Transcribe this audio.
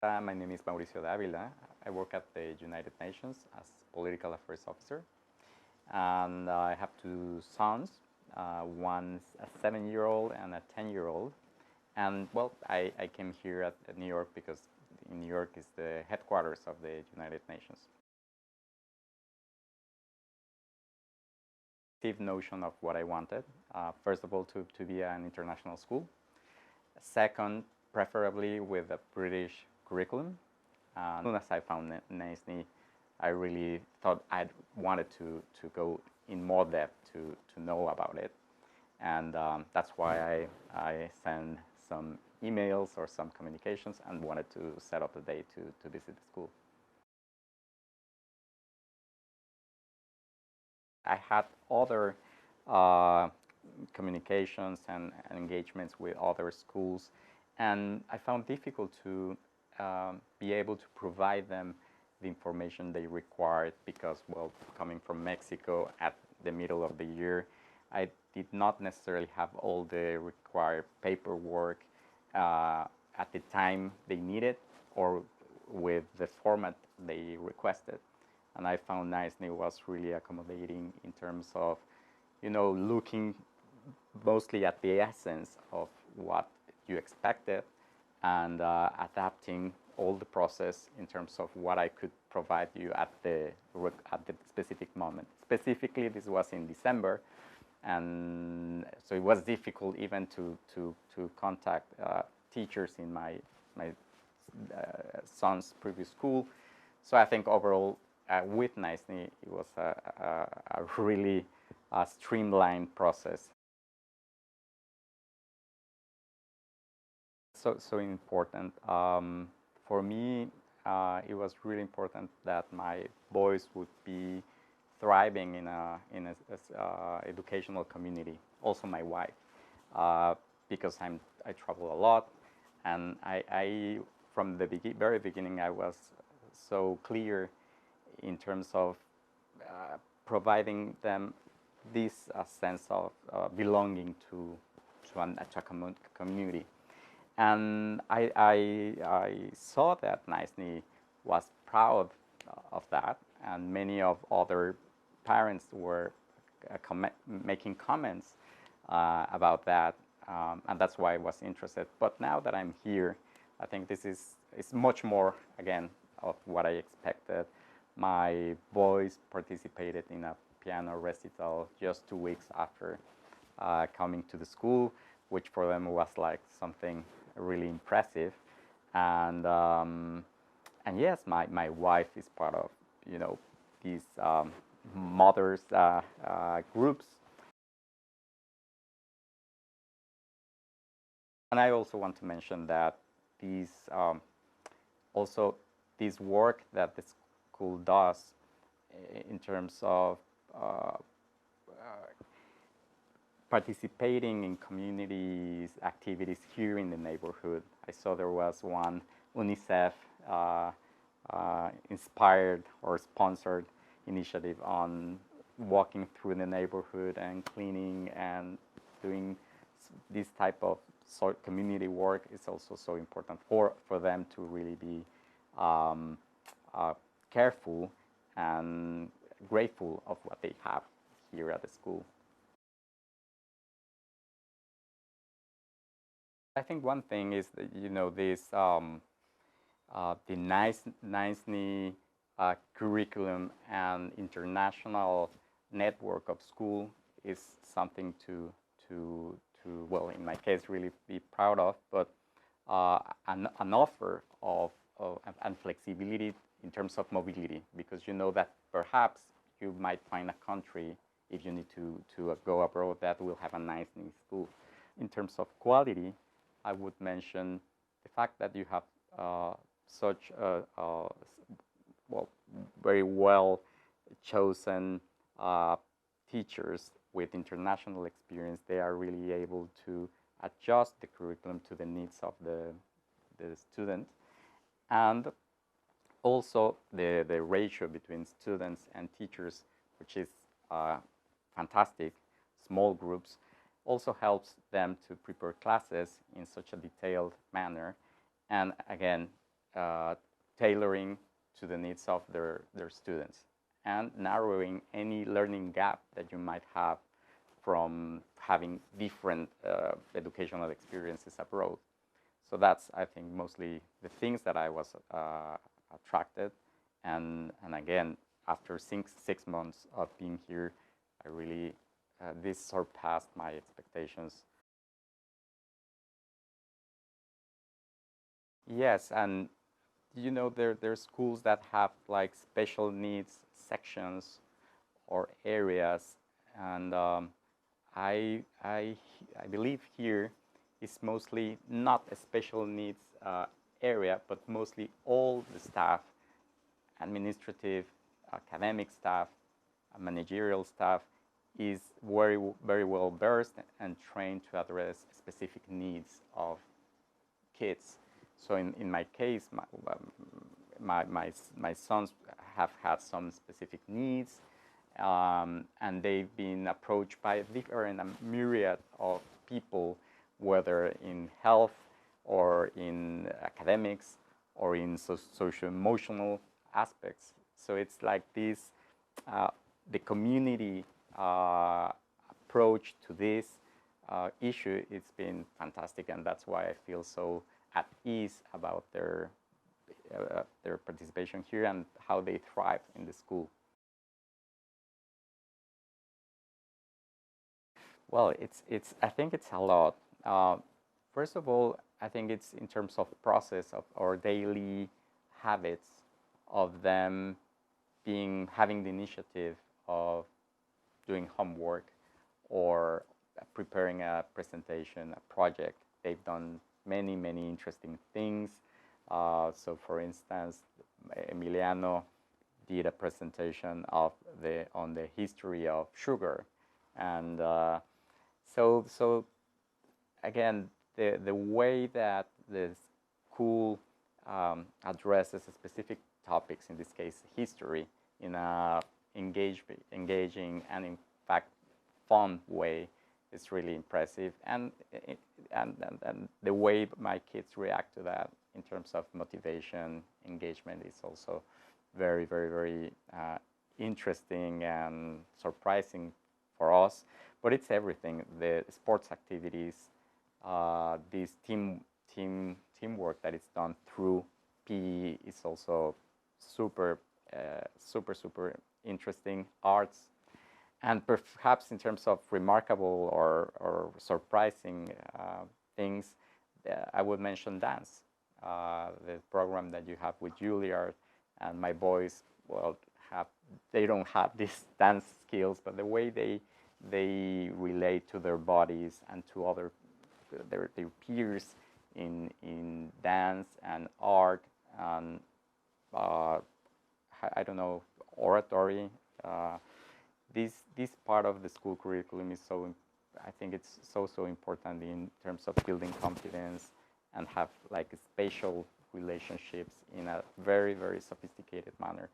My name is Dávila. I work at the United Nations as Political Affairs Officer. And I have two sons, one's a 7-year-old and a 10-year-old. And well, I came here at New York because in New York is the headquarters of the United Nations. Notion of what I wanted. First of all, to be an international school. Second, preferably with a British curriculum. As soon as I found NAISNY, I really thought I wanted to go in more depth to know about it. And that's why I sent some emails or some communications and wanted to set up a day to visit the school. I had other communications and engagements with other schools, and I found difficult to be able to provide them the information they required because, well, coming from Mexico at the middle of the year, I did not necessarily have all the required paperwork at the time they needed or with the format they requested. And I found NAISNY was really accommodating in terms of, looking mostly at the essence of what you expected and adapting all the process in terms of what I could provide you at the specific moment. Specifically, this was in December, and so it was difficult even to contact teachers in my son's previous school. So I think overall, with NAISNY, it was a really streamlined process. So important. For me, it was really important that my boys would be thriving in a educational community. Also, my wife, because I travel a lot, and I from the very beginning, I was so clear in terms of providing them this sense of belonging to a community. And I saw that NAISNY was proud of that, and many of other parents were making comments about that, and that's why I was interested. But now that I'm here, I think this is much more, again, of what I expected. My boys participated in a piano recital just 2 weeks after coming to the school, which for them was like something really impressive. And yes, my wife is part of these mothers groups. And I also want to mention that this work that the school does in terms of participating in communities activities here in the neighborhood. I saw there was one UNICEF inspired or sponsored initiative on walking through the neighborhood and cleaning and doing this type of community work is also so important for them to really be careful and grateful of what they have here at the school. I think one thing is that, this the NAISNY curriculum and international network of school is something to well, in my case, really be proud of, but an offer of and flexibility in terms of mobility, because that perhaps you might find a country, if you need to go abroad, that will have a NAISNY school. In terms of quality, I would mention the fact that you have such very well chosen teachers with international experience. They are really able to adjust the curriculum to the needs of the student, and also the ratio between students and teachers, which is fantastic. Small groups also helps them to prepare classes in such a detailed manner. And again, tailoring to the needs of their students and narrowing any learning gap that you might have from having different educational experiences abroad. So that's, I think, mostly the things that I was attracted. And again, after six months of being here, I really, this surpassed my expectations. Yes, and you know, there's schools that have like special needs sections or areas, and I believe here is mostly not a special needs area, but mostly all the staff, administrative, academic staff, managerial staff, is very well versed and trained to address specific needs of kids. So in my case, my sons have had some specific needs, and they've been approached by a myriad of people, whether in health or in academics or in socio-emotional aspects. So it's like this, the community approach to this issue, it's been fantastic, and that's why I feel so at ease about their participation here and how they thrive in the school. Well, I think it's a lot. First of all, I think it's in terms of process of our daily habits of them having the initiative of doing homework or preparing a presentation, a project. They've done many interesting things. So, for instance, Emiliano did a presentation on the history of sugar, and so again, the way that the school addresses specific topics, in this case history, in a engaging and in fact fun way, is really impressive, and the way my kids react to that in terms of motivation, engagement, is also very interesting and surprising for us. But it's everything: the sports activities, this teamwork that is done through PE is also super interesting. Arts, and perhaps in terms of remarkable or surprising things, I would mention dance. The program that you have with Juilliard, and my boys, well, they don't have these dance skills, but the way they relate to their bodies and to their peers in dance and art and I don't know, oratory. This part of the school curriculum is I think it's so important in terms of building confidence and have like spatial relationships in a very sophisticated manner.